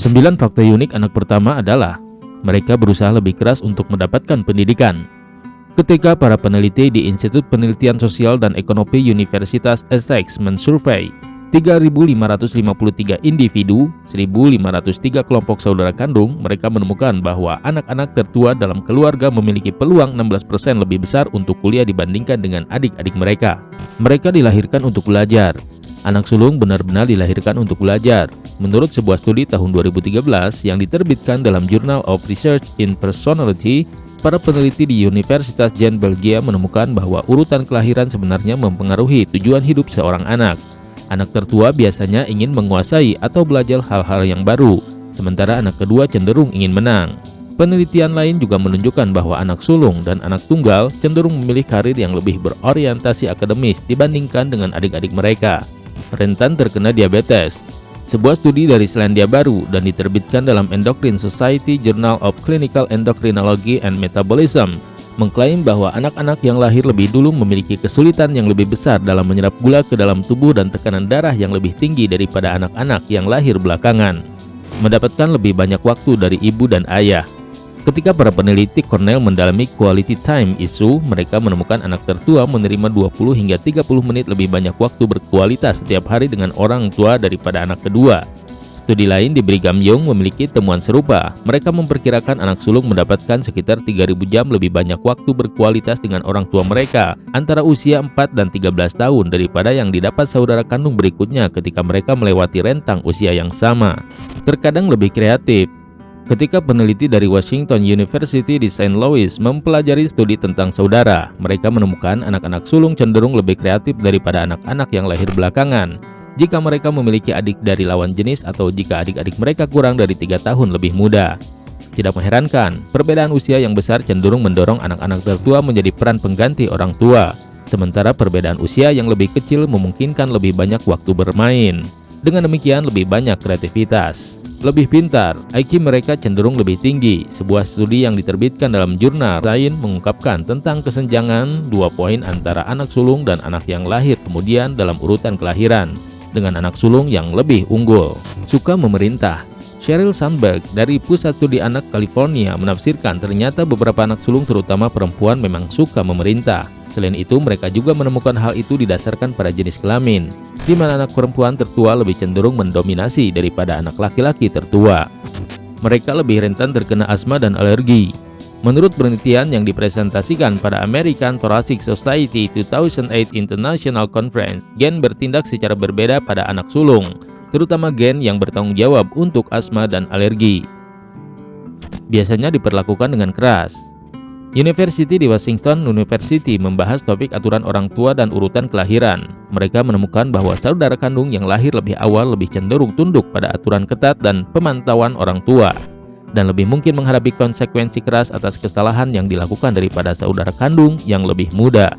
9 fakta unik anak pertama adalah mereka berusaha lebih keras untuk mendapatkan pendidikan. Ketika para peneliti di Institut Penelitian Sosial dan Ekonomi Universitas Essex mensurvei 3.553 individu, 1.503 kelompok saudara kandung, mereka menemukan bahwa anak-anak tertua dalam keluarga memiliki peluang 16% lebih besar untuk kuliah dibandingkan dengan adik-adik mereka. Mereka dilahirkan untuk belajar. Anak sulung benar-benar dilahirkan untuk belajar. Menurut sebuah studi tahun 2013 yang diterbitkan dalam Journal of Research in Personality, para peneliti di Universitas Gent Belgia menemukan bahwa urutan kelahiran sebenarnya mempengaruhi tujuan hidup seorang anak. Anak tertua biasanya ingin menguasai atau belajar hal-hal yang baru, sementara anak kedua cenderung ingin menang. Penelitian lain juga menunjukkan bahwa anak sulung dan anak tunggal cenderung memilih karir yang lebih berorientasi akademis dibandingkan dengan adik-adik mereka. Rentan terkena diabetes. Sebuah studi dari Selandia Baru dan diterbitkan dalam Endocrine Society Journal of Clinical Endocrinology and Metabolism mengklaim bahwa anak-anak yang lahir lebih dulu memiliki kesulitan yang lebih besar dalam menyerap gula ke dalam tubuh dan tekanan darah yang lebih tinggi daripada anak-anak yang lahir belakangan. Mendapatkan lebih banyak waktu dari ibu dan ayah. Ketika para peneliti Cornell mendalami quality time issue, mereka menemukan anak tertua menerima 20 hingga 30 menit lebih banyak waktu berkualitas setiap hari dengan orang tua daripada anak kedua. Studi lain di Brigham Young memiliki temuan serupa. Mereka memperkirakan anak sulung mendapatkan sekitar 3.000 jam lebih banyak waktu berkualitas dengan orang tua mereka antara usia 4 dan 13 tahun daripada yang didapat saudara kandung berikutnya ketika mereka melewati rentang usia yang sama. Terkadang lebih kreatif. Ketika peneliti dari Washington University di St. Louis mempelajari studi tentang saudara, mereka menemukan anak-anak sulung cenderung lebih kreatif daripada anak-anak yang lahir belakangan jika mereka memiliki adik dari lawan jenis atau jika adik-adik mereka kurang dari 3 tahun lebih muda. Tidak mengherankan, perbedaan usia yang besar cenderung mendorong anak-anak tertua menjadi peran pengganti orang tua, sementara perbedaan usia yang lebih kecil memungkinkan lebih banyak waktu bermain. Dengan demikian, lebih banyak kreativitas. Lebih pintar, IQ mereka cenderung lebih tinggi. Sebuah studi yang diterbitkan dalam jurnal lain mengungkapkan tentang kesenjangan 2 poin antara anak sulung dan anak yang lahir kemudian dalam urutan kelahiran, dengan anak sulung yang lebih unggul. Suka memerintah. Sheryl Sandberg dari Pusat Studi Anak California menafsirkan ternyata beberapa anak sulung terutama perempuan memang suka memerintah. Selain itu, mereka juga menemukan hal itu didasarkan pada jenis kelamin, di mana anak perempuan tertua lebih cenderung mendominasi daripada anak laki-laki tertua. Mereka lebih rentan terkena asma dan alergi. Menurut penelitian yang dipresentasikan pada American Thoracic Society 2008 International Conference, gen bertindak secara berbeda pada anak sulung, terutama gen yang bertanggung jawab untuk asma dan alergi. Biasanya diperlakukan dengan keras. University di Washington University membahas topik aturan orang tua dan urutan kelahiran. Mereka menemukan bahwa saudara kandung yang lahir lebih awal lebih cenderung tunduk pada aturan ketat dan pemantauan orang tua, dan lebih mungkin menghadapi konsekuensi keras atas kesalahan yang dilakukan daripada saudara kandung yang lebih muda.